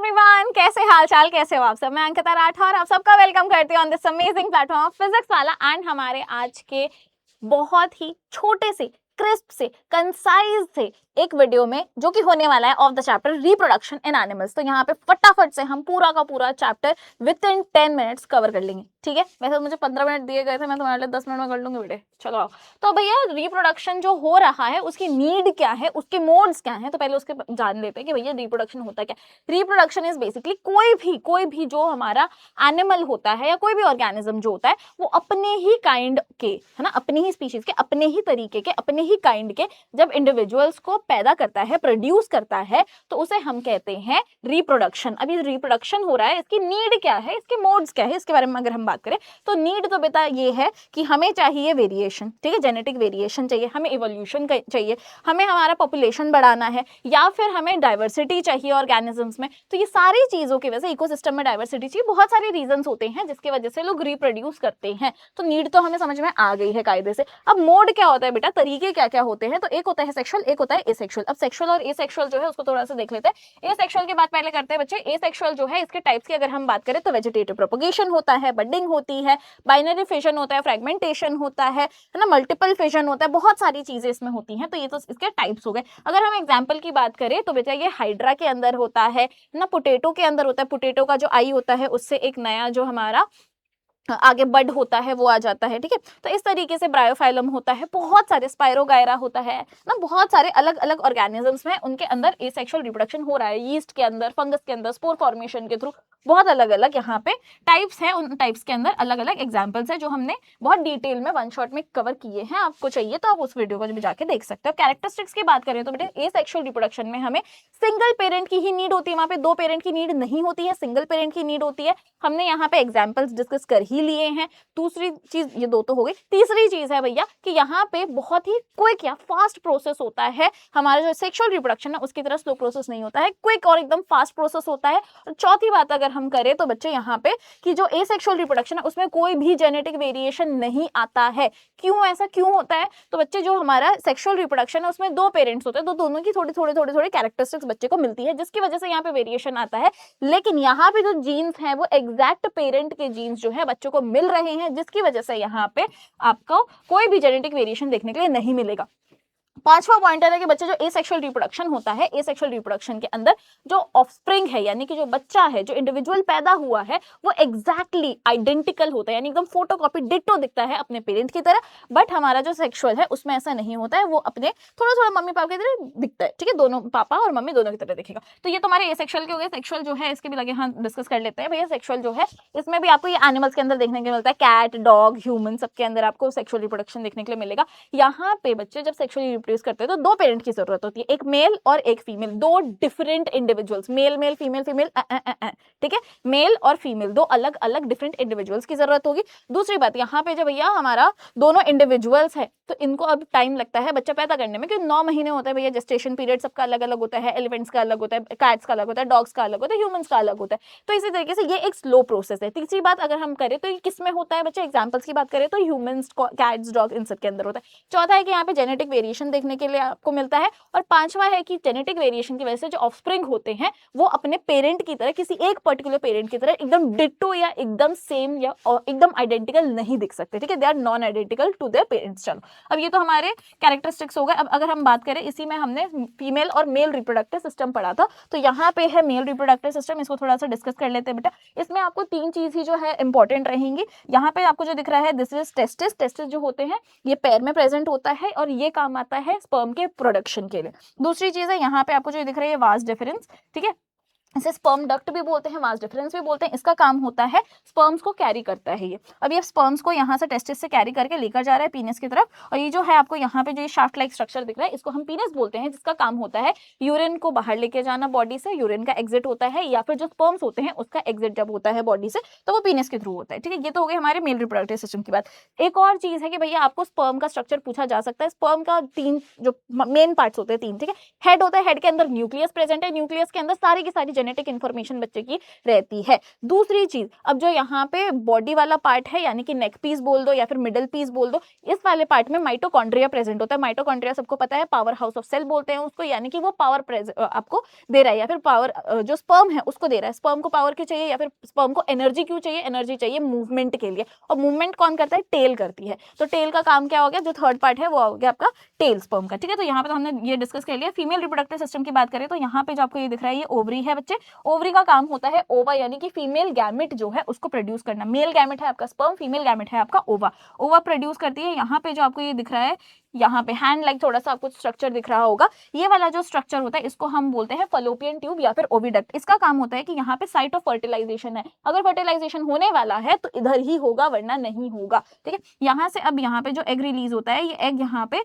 Everyone, कैसे हाल चाल, कैसे हो आप सब। मैं अंकिता राठौर आप सबका वेलकम करती हूँ on this amazing platform physics वाला। एंड हमारे आज के बहुत ही छोटे से, क्रिस्प से, कंसाइज से एक वीडियो में जो कि होने वाला है of the chapter reproduction in animals. तो यहाँ पे फटाफट से हम पूरा का पूरा chapter with in 10 minutes cover कर लेंगे, ठीक है। वैसे मुझे 15 मिनट दिए गए थे, मैं तुम्हारे लिए 10 मिनट में कर लूंगी बेटे। चलो आओ। तो भैया रिप्रोडक्शन जो हो रहा है उसकी नीड क्या है, उसके मोड्स क्या है, तो पहले उसके जान लेते हैं कि भैया रिप्रोडक्शन होता क्या। रिप्रोडक्शन इज बेसिकली कोई भी जो हमारा एनिमल होता है या कोई भी ऑर्गेनिज्म जो होता है वो अपने ही काइंड के, है ना, अपनी ही स्पीशीज के, अपने ही तरीके के, अपने ही काइंड के जब इंडिविजुअल्स को पैदा करता है, प्रोड्यूस करता है, तो उसे हम कहते हैं रिप्रोडक्शन। अभी रिप्रोडक्शन हो रहा है, इसकी नीड क्या है, इसके मोड्स क्या है, इसके बारे में अगर हम बात करें तो नीड तो बेटा ये है कि हमें चाहिए वेरिएशन, ठीक है, जेनेटिक वेरिएशन चाहिए, हमें इवोल्यूशन चाहिए, हमें हमारा पॉपुलेशन बढ़ाना है, या फिर हमें डाइवर्सिटी चाहिए ऑर्गेनिजम्स में। तो ये सारी चीजों की वजह से इकोसिस्टम में डाइवर्सिटी चाहिए, बहुत सारे रीजंस होते हैं जिसकी वजह से लोग रिप्रोड्यूस करते हैं। तो नीड तो हमें समझ में आ गई है कायदे से। अब मोड क्या होता है बेटा, तरीके क्या क्या होते हैं, तो एक होता है सेक्सुअल, एक होता है एसेक्सुअल। अब सेक्सुअल और एसेक्सुअल जो है उसको थोड़ा सा देख लेते हैं। एसेक्सुअल की बात पहले करते हैं बच्चे। एसेक्सुअल जो है इसके टाइप्स की अगर हम बात करें तो वेजिटेटिव प्रोपगेशन होता है, बडिंग होती है, बाइनरी फिजन होता है, फ्रेगमेंटेशन होता है ना, मल्टीपल फिजन होता है, बहुत सारी चीजें इसमें होती हैं। तो ये तो इसके टाइप्स हो गए। अगर हम एग्जांपल की बात करें तो बेटा ये हाइड्रा के अंदर होता है ना, पोटैटो के अंदर होता है। पोटैटो का जो आई होता है उससे एक नया जो हमारा आगे बड होता है वो आ जाता है, ठीक है। तो इस तरीके से ब्रायोफाइलम होता है, बहुत सारे स्पाइरोगायरा होता है ना, बहुत सारे अलग अलग ऑर्गेनिजम्स में उनके अंदर एसेक्सुअल रिप्रोडक्शन हो रहा है। यीस्ट के अंदर, फंगस के अंदर, स्पोर फॉर्मेशन के थ्रू, बहुत अलग अलग यहाँ पे टाइप्स हैं। उन टाइप्स के अंदर अलग अलग एग्जांपल्स हैं जो हमने बहुत डिटेल में वन शॉट में कवर किए हैं। आपको चाहिए तो आप उस वीडियो को भी जाके देख सकते हो। कैरेक्टरिस्टिक्स की बात करें तो बेटे एसेक्सुअल रिप्रोडक्शन में हमें सिंगल पेरेंट की ही नीड होती है, वहां पे दो पेरेंट की नीड नहीं होती है, सिंगल पेरेंट की नीड होती है। हमने यहाँ पे एग्जाम्पल्स डिस्कस कर ही लिए हैं। दूसरी चीज, ये दो तो हो गई। तीसरी चीज है भैया कि यहाँ पे बहुत ही क्विक या फास्ट प्रोसेस होता है। हमारा जो सेक्सुअल रिप्रोडक्शन है उसकी तरह स्लो प्रोसेस नहीं होता है, क्विक और एकदम फास्ट प्रोसेस होता है। और चौथी बात अगर हम करें तो बच्चे यहाँ पे कि जो एसेक्सुअल रिप्रोडक्शन है उसमें कोई भी जेनेटिक वेरिएशन नहीं आता है। क्यों, ऐसा क्यों होता है, तो बच्चे जो हमारा सेक्सुअल रिप्रोडक्शन है उसमें दो पेरेंट्स होते हैं, तो दोनों की थोड़ी कैरेक्टरिस्टिक्स बच्चे को मिलती है जिसकी वजह से यहाँ पे वेरिएशन आता है। लेकिन यहाँ पे जो जीन्स हैं वो एग्जैक्ट पेरेंट के जीन्स जो है बच्चों को मिल रहे हैं, जिसकी वजह से यहाँ पे आपको कोई भी जेनेटिक वेरिएशन देखने के लिए नहीं मिलेगा। पांचवा पॉइंटर है कि बच्चे जो एसेक्सुअल रिप्रोडक्शन होता है, एसेक्सुअल रिप्रोडक्शन के अंदर जो ऑफस्प्रिंग है यानी कि जो बच्चा है, जो इंडिविजुअल पैदा हुआ है वो एग्जैक्टली आइडेंटिकल होता है, यानी एकदम फोटोकॉपी डिट्टो दिखता है अपने पेरेंट की तरह। बट हमारा जो सेक्सुअल है उसमें ऐसा नहीं होता है, वो अपने थोड़ा थोड़ा मम्मी पापा की तरह दिखता है, ठीक है, दोनों पापा और मम्मी दोनों की तरह दिखेगा। तो ये तुम्हारे एसेक्सुअल के हो गए। सेक्सुअल जो है इसके भी लगे हाँ डिस्कस कर लेते हैं भैया। सेक्सुअल जो है इसमें भी आपको ये एनिमल्स के अंदर देखने को मिलता है, कैट, डॉग, ह्यूमन, सबके अंदर आपको सेक्सुअल रिप्रोडक्शन देखने के लिए मिलेगा। यहाँ पे बच्चे जब सेक्सुअली रिप्रोड्यूस करते हैं तो दो पेरेंट की जरूरत होती है, एक मेल और एक फीमेल, दो different individuals, male male female female, ठीक है, मेल और फीमेल दो अलग अलग डिफरेंट इंडिविजुअल्स की जरूरत होगी। दूसरी बात यहाँ पे जब भैया हमारा दोनों इंडिविजुअल्स है तो इनको अब टाइम लगता है बच्चा पैदा करने में, क्योंकि 9 महीने होता है भैया जेस्टेशन पीरियड, सबका अलग अलग होता है। एलिफेंट्स का अलग होता है, कैट्स का अलग होता है, डॉग्स का अलग होता है, ह्यूमंस का अलग होता है। तो इसी तरीके से ये एक स्लो प्रोसेस है। तीसरी बात अगर हम करें तो ये किस में होता है बच्चे, एग्जाम्पल्स की बात करें तो ह्यूमंस, कैट्स, डॉग, इन सब के अंदर होता है। चौथा है कि यहाँ पे जेनेटिक वेरिएशन देखने के लिए आपको मिलता है। और पांचवा है कि जेनेटिक वेरिएशन की वजह से जो ऑफस्प्रिंग होते हैं वो अपने पेरेंट की तरह, किसी एक पर्टिकुलर पेरेंट की तरह एकदम डिट्टो या एकदम सेम या एकदम आइडेंटिकल नहीं दिख सकते, ठीक है, they are non identical to their parents. चलो अब ये तो हमारे कैरेक्टरिस्टिक्स हो गए। अब अगर हम बात करें, इसी में हमने फीमेल और मेल रिप्रोडक्टिव सिस्टम पढ़ा था, तो यहाँ पे है मेल रिप्रोडक्टिव सिस्टम, इसको थोड़ा सा डिस्कस कर लेते हैं बेटा। इसमें आपको तीन चीज ही जो है इंपॉर्टेंट रहेंगी। यहाँ पे आपको जो दिख रहा है दिस इज टेस्टिस। टेस्टिस जो होते हैं ये पैर में प्रेजेंट होता है और ये काम आता है स्पर्म के प्रोडक्शन के लिए। दूसरी चीज है यहाँ पे आपको जो दिख रही है वास डिफरेंस, ठीक है, इसे स्पर्म डक्ट भी बोलते हैं, वास डिफरेंस भी बोलते हैं। इसका काम होता है स्पर्म्स को कैरी करता है ये। अब ये स्पर्म्स को यहाँ से टेस्टिस से कैरी करके लेकर जा रहा है पीनस की तरफ, और ये जो है आपको यहाँ पे जो ये शाफ्ट लाइक स्ट्रक्चर दिख रहा है इसको हम पीनस बोलते हैं, जिसका काम होता है यूरिन को बाहर लेके जाना बॉडी से, यूरिन का एग्जिट होता है, या फिर जो स्पर्म्स होते हैं उसका एग्जिट जब होता है बॉडी से तो वो पीनस के थ्रू होता है, ठीक है। ये तो हो गई हमारे मेल रिप्रोडक्टिव सिस्टम की बात। एक और चीज है कि भैया आपको स्पर्म का स्ट्रक्चर पूछा जा सकता है। स्पर्म का तीन जो मेन पार्ट्स होते हैं, तीन, ठीक है। हेड होता है, हेड के अंदर न्यूक्लियस प्रेजेंट है, न्यूक्लियस के अंदर सारी की सारी जेनेटिक इन्फॉर्मेशन बच्चे की रहती है। दूसरी चीज, अब जो यहाँ पे बॉडी वाला पार्ट है यानी कि नेक पीस बोल दो या फिर मिडल पीस बोल दो, इस वाले पार्ट में माइटोकॉन्ड्रिया प्रेजेंट होता है। माइटोकॉन्ड्रिया सबको पता है पावर हाउस ऑफ सेल बोलते हैं उसको, यानी कि वो पावर आपको दे रहा है या फिर पावर जो स्पर्म है उसको दे रहा है। स्पर्म को पावर क्यों चाहिए या फिर स्पर्म को एनर्जी क्यों चाहिए? एनर्जी चाहिए मूवमेंट के लिए, और मूवमेंट कौन करता है? टेल करती है। तो टेल का काम क्या हो गया? जो थर्ड पार्ट है वो हो गया आपका टेल स्पर्म का, ठीक है। तो यहाँ पे तो हमने ये डिस्कस कर लिया। फीमेल रिप्रोडक्टिव सिस्टम की बात करें तो यहाँ पे जो आपको ये दिख रहा है ये ओवरी है बच्चे। ओवरी का काम होता है ओवा यानी कि फीमेल गैमेट जो है उसको प्रोड्यूस करना। मेल गैमेट है आपका स्पर्म, फीमेल गैमेट है आपका ओवा। ओवा प्रोड्यूस करती है। यहाँ पे जो आपको ये दिख रहा है, यहाँ पे हैंड लाइक थोड़ा सा आपको स्ट्रक्चर दिख रहा होगा, ये वाला जो स्ट्रक्चर होता है इसको हम बोलते हैं फलोपियन ट्यूब या फिर ओविडक्ट। इसका काम होता है कि यहाँ पे साइट ऑफ फर्टिलाइजेशन है, अगर फर्टिलाइजेशन होने वाला है तो इधर ही होगा वरना नहीं होगा, ठीक है। यहाँ से अब यहाँ पे जो एग रिलीज होता है, ये एग यहाँ पे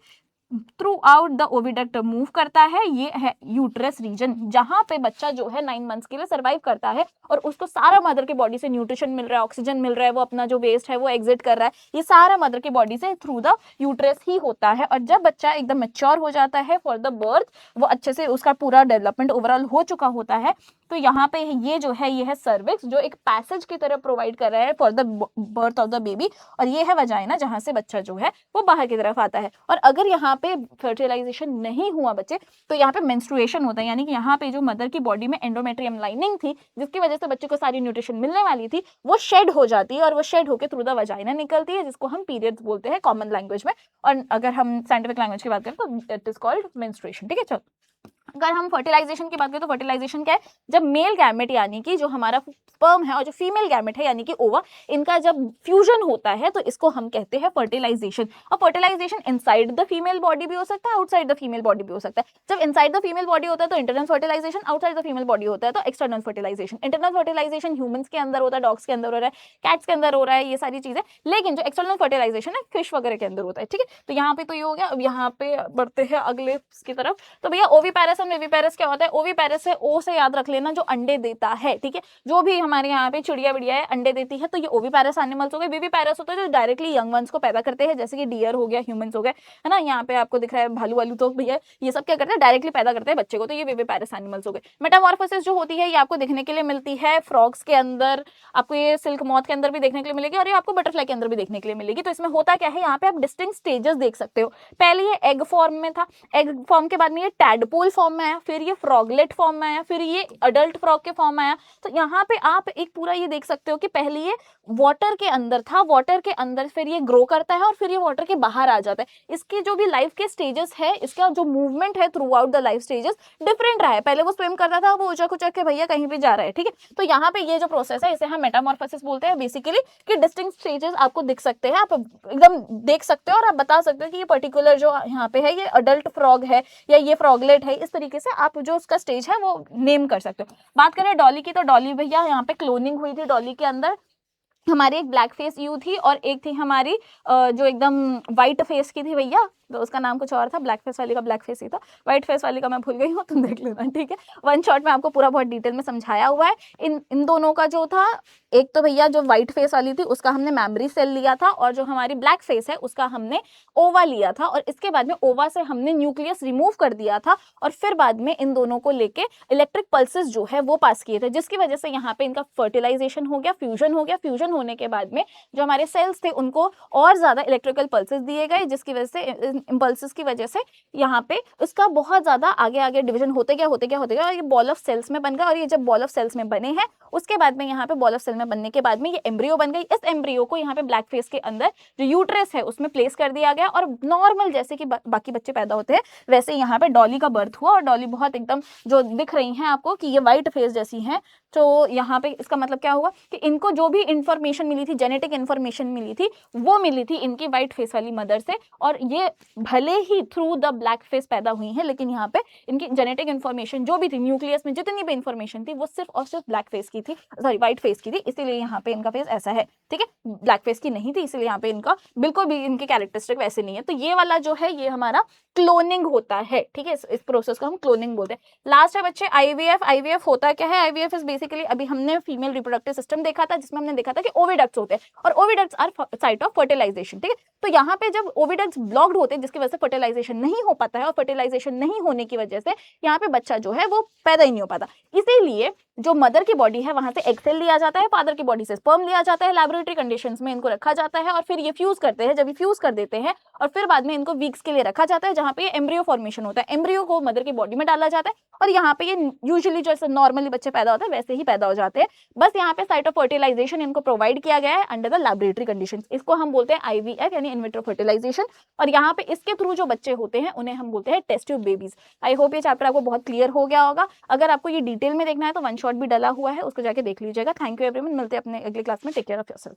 through out the oviduct move करता है। ये है यूट्रस रीजन, जहां पे बच्चा जो है 9 मंथ्स के लिए सर्वाइव करता है और उसको सारा मदर की बॉडी से न्यूट्रिशन मिल रहा है, ऑक्सीजन मिल रहा है, वो अपना जो वेस्ट है वो एग्जिट कर रहा है, ये सारा मदर की बॉडी से थ्रू द यूट्रस ही होता है। और जब बच्चा एकदम मैच्योर हो जाता है फॉर द बर्थ, वो अच्छे से उसका पूरा डेवलपमेंट ओवरऑल हो चुका होता है, तो यहाँ पे ये जो है ये है सर्विक्स, जो एक पैसेज की तरह प्रोवाइड कर रहा है for the birth of the baby, और ये है वजाइना जहां से बच्चा जो है वो बाहर की तरफ आता है। और अगर यहाँ पे फर्टिलाइजेशन नहीं हुआ बच्चे तो यहाँ पे मेंस्ट्रुएशन होता है, यानी कि यहाँ पे जो मदर की बॉडी में एंडोमेट्रियम लाइनिंग थी जिसकी वजह से बच्चे को सारी न्यूट्रिशन मिलने वाली थी, वो शेड हो जाती है और वो शेड होकर थ्रू द वजाइना निकलती है, जिसको हम पीरियड्स बोलते हैं कॉमन लैंग्वेज में, और अगर हम साइंटिफिक लैंग्वेज की बात करें तो इट इज कॉल्ड मेंस्ट्रुएशन, ठीक है। चलो अगर हम फर्टिलाइजेशन की बात करें तो फर्टिलाइजेशन क्या है? जब मेल गैमेट यानी कि जो हमारा स्पर्म है और जो फीमेल गैमेट है यानी कि ओवा, इनका जब फ्यूजन होता है तो इसको हम कहते हैं फर्टिलाइजेशन। और fertilization inside the female body भी हो सकता है, आउटसाइड द फीमेल बॉडी भी हो सकता है। जब इनसाइड द फीमेल बॉडी होता है तो internal fertilization, outside the female body होता है तो external fertilization. Internal fertilization humans के अंदर होता है, डॉग्स के अंदर हो रहा है, कैट्स के अंदर हो रहा है, ये सारी चीजें। लेकिन जो एक्सटर्नल फर्टिलाइजेशन है फिश वगैरह के अंदर होता है, ठीक है। तो यहाँ पे तो ये हो गया। अब यहाँ पे बढ़ते हैं अगले की तरफ। तो भैया ओविपेरस और विविपेरस क्या होता है? ओविपेरस है, ओ से याद रख लेना, जो अंडे देता है, ठीक है। जो भी हमारे यहाँ पे चिड़िया विड़िया है अंडे देती है तो ये ओविपेरस एनिमल्स हो गए। विविपेरस होता है जो डायरेक्टली यंग वंस को पैदा करते हैं, जैसे कि डियर हो गया, ह्यूमंस हो गए, है ना। यहाँ पे आपको दिख रहा है भालू वालू, तो भैया ये सब क्या करते हैं? डायरेक्टली पैदा करते हैं बच्चे को, तो ये विविपेरस एनिमल्स हो गए। मेटामॉर्फोसिस जो होती है ये आपको देखने के लिए मिलती है फ्रॉग्स के अंदर, आपको ये सिल्क मॉथ के अंदर भी देखने के लिए मिलेगी और ये आपको बटरफ्लाई के अंदर भी देखने के लिए मिलेगी। तो इसमें होता क्या है? यहाँ पे आप डिस्टिंक्ट स्टेजेस देख सकते हो। पहले ये एग फॉर्म में था, एग फॉर्म के बाद में ये टैडपोल फॉर्म में आया, फिर ये फ्रॉगलेट फॉर्म में आया, फिर ये अडल्ट फ्रॉग के फॉर्म में आया। तो यहाँ पे आप एक पूरा ये देख सकते हो कि पहले ये वाटर के अंदर था, वाटर के अंदर फिर ये ग्रो करता है और फिर ये वाटर के बाहर आ जाता है। इसके जो भी लाइफ के स्टेजेस है, इसका जो मूवमेंट है through out the life stages different रहा है। पहले वो स्विम करता था, वो उचक उचक के भैया कहीं भी जा रहा है, ठीक है। तो यहाँ पे ये जो प्रोसेस है इसे हम मेटामॉर्फोसिस बोलते हैं बेसिकली, कि डिस्टिंक्ट स्टेजेस आपको दिख सकते हैं, आप एकदम देख सकते हो और आप बता सकते हो कि ये पर्टिकुलर जो यहाँ पे है ये अडल्ट फ्रॉग है या ये फ्रॉगलेट है। इस तरीके से आप जो उसका स्टेज है वो नेम कर सकते हो। बात करें डॉली की, तो डॉली भैया यहाँ पे क्लोनिंग हुई थी। डॉली के अंदर हमारी एक ब्लैक फेस यूं थी और एक थी हमारी जो एकदम व्हाइट फेस की थी भैया, तो उसका नाम कुछ और था। ब्लैक फेस वाली का ब्लैक फेस ही था, व्हाइट फेस वाली का मैं भूल गई हूँ, तुम देख लेना, ठीक है। वन शॉट में आपको पूरा बहुत डिटेल में समझाया हुआ है। इन दोनों का जो था, एक तो भैया जो व्हाइट फेस वाली थी उसका हमने मेमोरी सेल लिया था, और जो हमारी ब्लैक फेस है उसका हमने ओवा लिया था, और इसके बाद में ओवा से हमने न्यूक्लियस रिमूव कर दिया था और फिर बाद में इन दोनों को लेके इलेक्ट्रिक पल्सेस जो है वो पास किए थे, जिसकी वजह से यहाँ पे इनका फर्टिलाइजेशन हो गया, फ्यूजन हो गया। फ्यूजन होने के बाद में जो हमारे सेल्स थे उनको और ज्यादा इलेक्ट्रिकल पल्सेस दिए गए, जिसकी वजह से इम्पल्सेस की वजह से यहाँ पे उसका बहुत ज्यादा आगे आगे डिवीजन होते गया और ये बॉल ऑफ सेल्स में बन गया। और ये जब बॉल ऑफ सेल्स में बने हैं उसके बाद में यहाँ पे बॉल ऑफ सेल में बनने के बाद में ये एम्ब्रियो बन गई। इस एम्ब्रियो को यहाँ पे ब्लैक फेस के अंदर जो यूट्रस है उसमें प्लेस कर दिया गया, और नॉर्मल जैसे कि बाकी बच्चे पैदा होते हैं वैसे यहाँ पे डॉली का बर्थ हुआ। और डॉली बहुत एकदम जो दिख रही हैं आपको कि ये व्हाइट फेस जैसी हैं, तो यहाँ पे इसका मतलब क्या हुआ कि इनको जो भी इंफॉर्मेशन मिली थी, जेनेटिक इंफॉर्मेशन मिली थी, वो मिली थी इनकी व्हाइट फेस वाली मदर से। और ये भले ही थ्रू द ब्लैक फेस पैदा हुई हैं, लेकिन यहाँ पे इनकी जेनेटिक इंफॉर्मेशन जो भी थी, न्यूक्लियस में जितनी भी इंफॉर्मेशन थी, वो सिर्फ और सिर्फ ब्लैक फेस की थी, सॉरी व्हाइट फेस की थी, इसीलिए यहाँ पे इनका फेस ऐसा है, ठीक है। ब्लैक फेस की नहीं थी, इसलिए यहाँ पे इनका बिल्कुल भी इनके कैरेक्टरिस्टिक वैसे नहीं है। तो ये वाला जो है ये हमारा क्लोनिंग होता है, ठीक है। इस प्रोसेस को हम क्लोनिंग बोलते हैं। लास्ट है बच्चे आईवीएफ। आईवीएफ होता क्या है? आईवीएफ इज बेसिकली, अभी हमने फीमेल रिप्रोडक्टिव सिस्टम देखा था जिसमें हमने देखा था कि ओविडक्ट्स होते हैं और oviducts are site of fertilization, ठीक है। तो यहाँ पे जब ओविडक्ट्स ब्लॉक्ड होते हैं जिसकी वजह से फर्टिलाइजेशन नहीं हो पाता है, और फर्टिलाइजेशन नहीं होने की वजह से यहाँ पे बच्चा जो है वो पैदा ही नहीं हो पाता। इसीलिए जो मदर की बॉडी है वहां से एग सेल लिया जाता है, फादर की बॉडी से स्पर्म लिया जाता है, लैबोरेटरी कंडीशंस में इनको रखा जाता है और फिर ये फ्यूज करते हैं। जब ये फ्यूज कर देते हैं और फिर बाद में इनको वीक्स के लिए रखा जाता है, जहाँ पे एम्ब्रियो फॉर्मेशन होता है। एम्ब्रियो को मदर की बॉडी में डाला जाता है और यहाँ पे ये यूजुअली जैसे नॉर्मली बच्चे पैदा होते हैं वैसे ही पैदा हो जाते हैं। बस यहाँ पे साइट ऑफ फर्टिलाइजेशन इनको प्रोवाइड किया गया है अंडर द लैबोरेटरी कंडीशंस। इसको हम बोलते हैं IVF यानी इन विट्रो फर्टिलाइजेशन। और यहाँ पे इसके थ्रू जो बच्चे होते हैं उन्हें हम बोलते हैं test tube babies. I hope ये चैप्टर आपको बहुत क्लियर हो गया होगा। अगर आपको ये डिटेल में देखना है तो वन शॉट भी डला हुआ है, उसको जाके देख लीजिएगा। थैंक यू एवरीवन, मिलते हैं अपने अगली क्लास में। Take care of yourself.